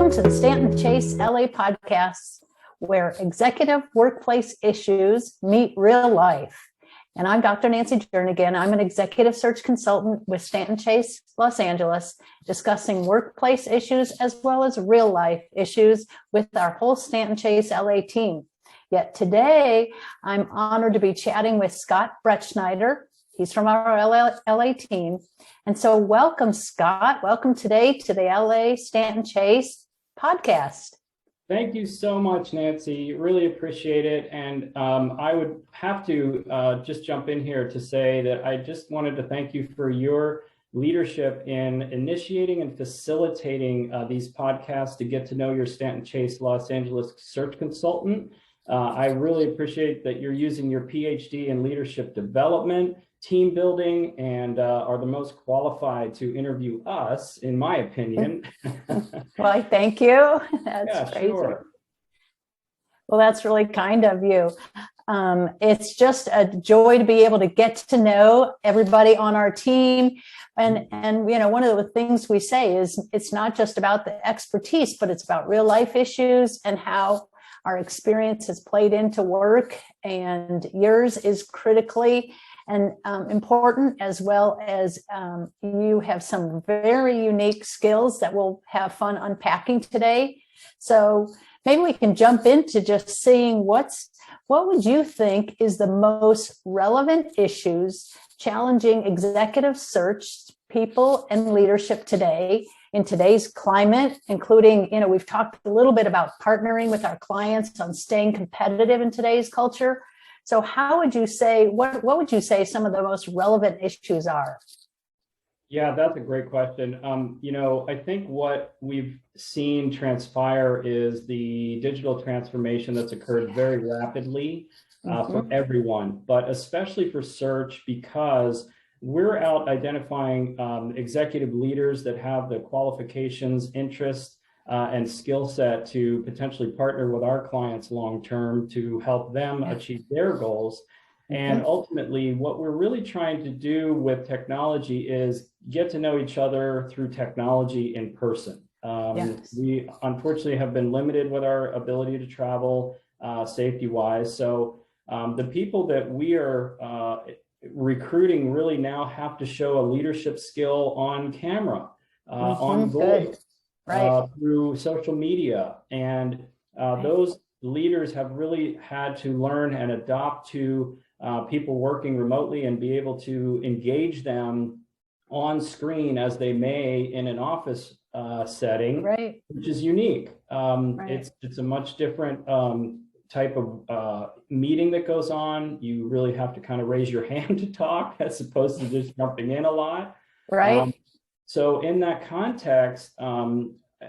Welcome to the Stanton Chase LA podcast, where executive workplace issues meet real life. And I'm Dr. Nancy Jernigan. I'm an executive search consultant with Stanton Chase Los Angeles, discussing workplace issues as well as real life issues with our whole Stanton Chase LA team. Yet today, I'm honored to be chatting with Scott Bretscheider. He's from our LA team. And so welcome, Scott. Welcome today to the LA Stanton Chase podcast. Thank you so much, Nancy. Really appreciate it. And I would have to just jump in here to say that I just wanted to thank you for your leadership in initiating and facilitating these podcasts to get to know your Stanton Chase Los Angeles search consultant. I really appreciate that you're using your PhD in leadership development, team building, and are the most qualified to interview us, in my opinion. Well, thank you. That's crazy. Sure. Well, that's really kind of you. It's just a joy to be able to get to know everybody on our team. And you know, one of the things we say is it's not just about the expertise, but it's about real life issues and how our experience has played into work, and yours is critically and important, as well as you have some very unique skills that we'll have fun unpacking today. So maybe we can jump into just seeing what would you think is the most relevant issues challenging executive search people and leadership today in today's climate, including, you know, we've talked a little bit about partnering with our clients on staying competitive in today's culture. So how would you say, what would you say some of the most relevant issues are? Yeah, that's a great question. You know, I think what we've seen transpire is the digital transformation that's occurred very rapidly for everyone, but especially for search, because we're out identifying executive leaders that have the qualifications, interests, and skill set to potentially partner with our clients long-term to help them achieve their goals. And ultimately, what we're really trying to do with technology is get to know each other through technology in person. We unfortunately have been limited with our ability to travel safety-wise. So the people that we are recruiting really now have to show a leadership skill on camera, on voice. Through social media. And those leaders have really had to learn and adopt to people working remotely and be able to engage them on screen as they may in an office setting, which is unique. It's a much different type of meeting that goes on. You really have to kind of raise your hand to talk as opposed to just jumping in a lot. So in that context,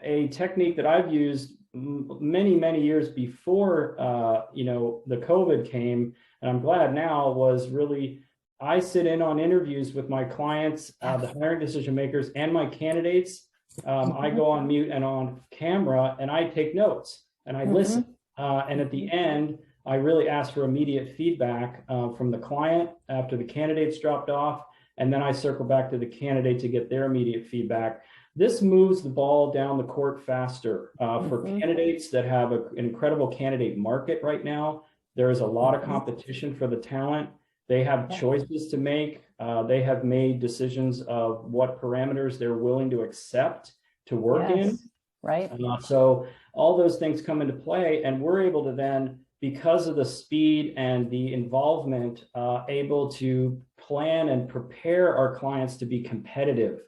a technique that I've used many years before, you know, the COVID came, and I'm glad now, was really, I sit in on interviews with my clients, the hiring decision makers, and my candidates. I go on mute and on camera, and I take notes and I listen. And at the end, I really ask for immediate feedback from the client after the candidate's dropped off. And then I circle back to the candidate to get their immediate feedback. This moves the ball down the court faster for candidates that have an incredible candidate market right now. There is a lot of competition for the talent. They have choices to make. They have made decisions of what parameters they're willing to accept to work in. So all those things come into play, and we're able to then, because of the speed and the involvement, able to plan and prepare our clients to be competitive,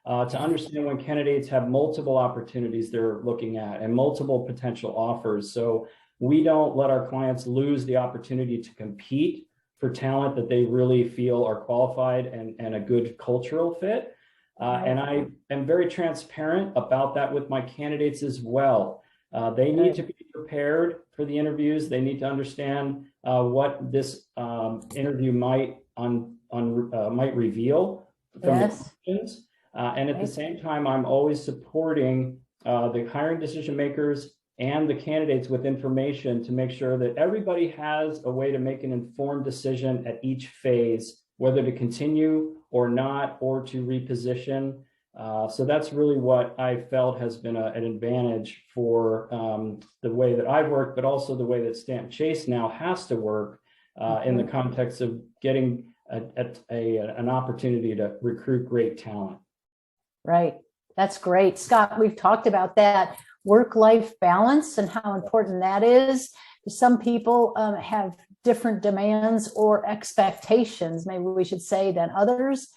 to understand when candidates have multiple opportunities they're looking at and multiple potential offers. So we don't let our clients lose the opportunity to compete for talent that they really feel are qualified and a good cultural fit. And I am very transparent about that with my candidates as well. They need to be prepared for the interviews. They need to understand what this interview might reveal from the questions. And at the same time, I'm always supporting the hiring decision makers and the candidates with information to make sure that everybody has a way to make an informed decision at each phase, whether to continue or not, or to reposition. So that's really what I felt has been an advantage for the way that I've worked, but also the way that Stanton Chase now has to work in the context of getting an opportunity to recruit great talent. Right. That's great. Scott, we've talked about that work-life balance and how important that is. Some people have different demands or expectations, maybe we should say, than others.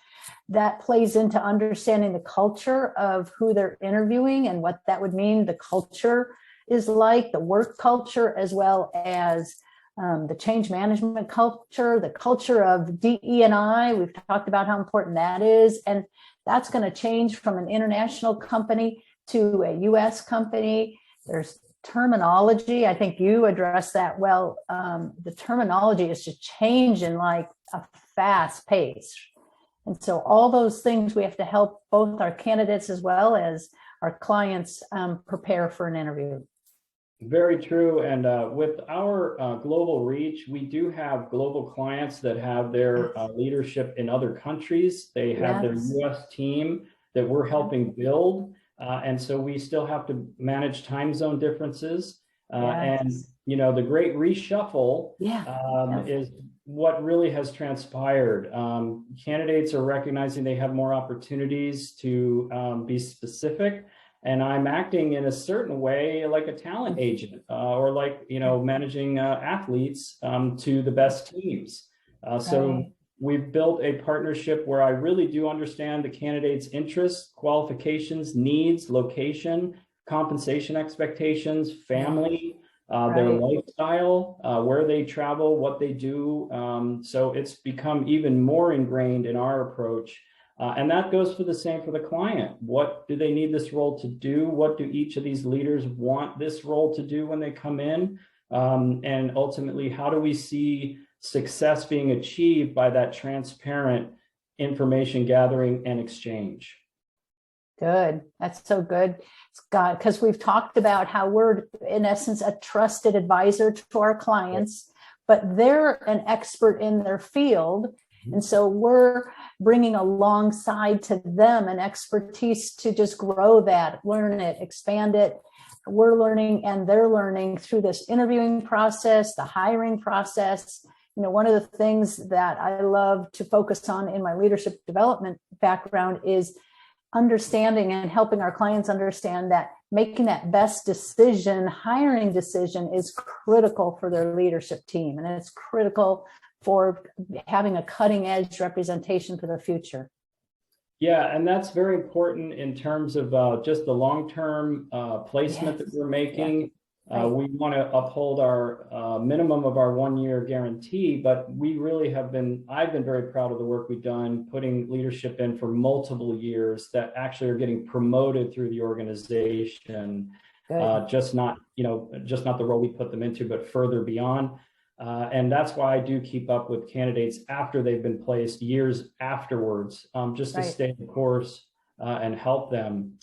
That plays into understanding the culture of who they're interviewing and what that would mean. The culture is like, the work culture, as well as the change management culture, the culture of DE&I. We've talked about how important that is. And that's going to change from an international company to a US company. There's terminology. I think you addressed that well. The terminology is to change in like a fast pace. And so all those things we have to help both our candidates as well as our clients prepare for an interview. Very true. And with our global reach, we do have global clients that have their leadership in other countries. They have their US team that we're helping build. And so we still have to manage time zone differences. And, you know, the great reshuffle is what really has transpired. Candidates are recognizing they have more opportunities to be specific. And I'm acting in a certain way like a talent agent or like, you know, managing athletes to the best teams. So we've built a partnership where I really do understand the candidate's interests, qualifications, needs, location, compensation expectations, family, their lifestyle, where they travel, what they do. So it's become even more ingrained in our approach. And that goes for the same for the client. What do they need this role to do? What do each of these leaders want this role to do when they come in? And ultimately, how do we see success being achieved by that transparent information gathering and exchange? Good. That's so good, Scott, because we've talked about how we're, in essence, a trusted advisor to our clients, but they're an expert in their field. And so we're bringing alongside to them an expertise to just grow that, learn it, expand it. We're learning and they're learning through this interviewing process, the hiring process. You know, one of the things that I love to focus on in my leadership development background is understanding and helping our clients understand that making that best decision, hiring decision, is critical for their leadership team. And it's critical for having a cutting edge representation for the future. Yeah, and that's very important in terms of just the long-term placement that we're making. We want to uphold our minimum of our 1-year guarantee, but we really have I've been very proud of the work we've done, putting leadership in for multiple years that actually are getting promoted through the organization. Just not the role we put them into, but further beyond. And that's why I do keep up with candidates after they've been placed years afterwards, just to stay the course and help them.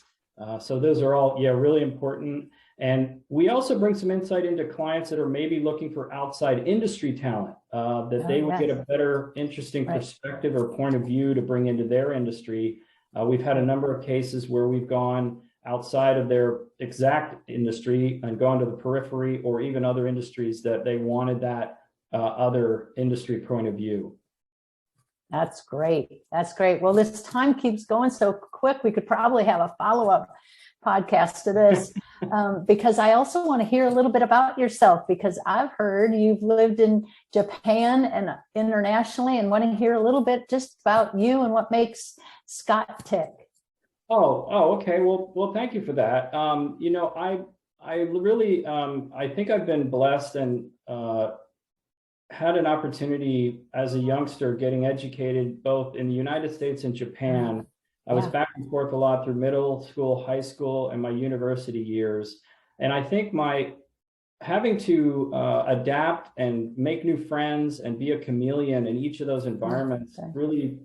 So those are all, really important. And we also bring some insight into clients that are maybe looking for outside industry talent, that they would get a better, interesting perspective or point of view to bring into their industry. We've had a number of cases where we've gone outside of their exact industry and gone to the periphery or even other industries that they wanted that other industry point of view. That's great. That's great. Well, this time keeps going so quick. We could probably have a follow-up podcast to this because I also want to hear a little bit about yourself, because I've heard you've lived in Japan and internationally, and want to hear a little bit just about you and what makes Scott tick. Oh, okay. Well, thank you for that. You know, I really, I think I've been blessed and had an opportunity as a youngster getting educated both in the United States and Japan. I was back and forth a lot through middle school, high school, and my university years. And I think my having to adapt and make new friends and be a chameleon in each of those environments really,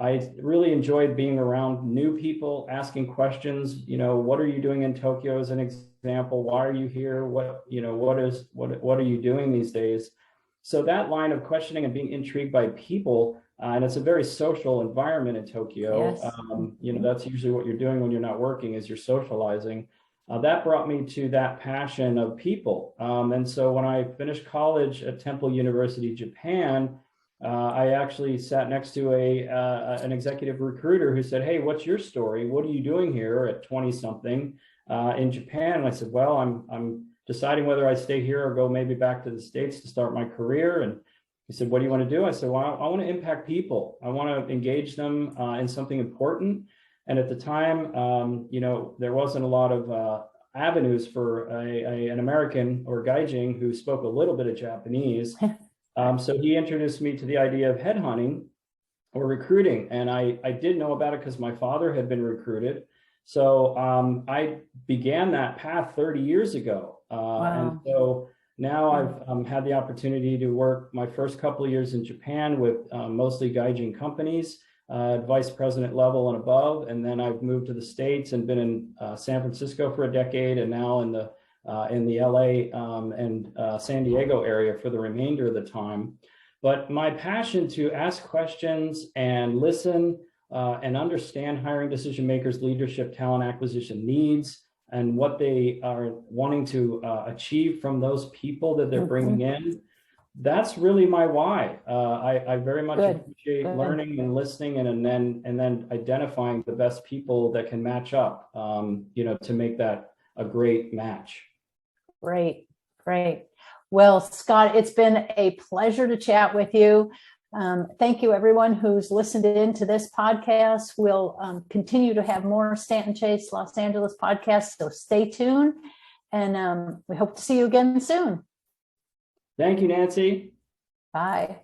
I really enjoyed being around new people, asking questions. You know, what are you doing in Tokyo as an example? Why are you here? What are you doing these days? So that line of questioning and being intrigued by people And it's a very social environment in Tokyo. Yes. You know, that's usually what you're doing when you're not working, is you're socializing. That brought me to that passion of people. And so when I finished college at Temple University, Japan, I actually sat next to an executive recruiter who said, "Hey, what's your story? What are you doing here at 20 something in Japan?" And I said, "Well, I'm deciding whether I stay here or go maybe back to the States to start my career." And he said, "What do you want to do?" I said, "Well, I want to impact people. I want to engage them in something important." And at the time, you know, there wasn't a lot of avenues for an American or gaijin who spoke a little bit of Japanese. So he introduced me to the idea of headhunting or recruiting. And I did know about it because my father had been recruited. So I began that path 30 years ago. Wow. And so now I've had the opportunity to work my first couple of years in Japan with mostly gaijin companies, vice president level and above. And then I've moved to the States and been in San Francisco for a decade, and now in the LA and San Diego area for the remainder of the time. But my passion to ask questions and listen and understand hiring decision makers, leadership, talent acquisition needs, and what they are wanting to achieve from those people that they're bringing in. That's really my why. I very much appreciate learning and listening, and then identifying the best people that can match up, you know, to make that a great match. Great, great. Well, Scott, it's been a pleasure to chat with you. Thank you, everyone who's listened in to this podcast. We'll continue to have more Stanton Chase Los Angeles podcasts, so stay tuned. And we hope to see you again soon. Thank you, Nancy. Bye.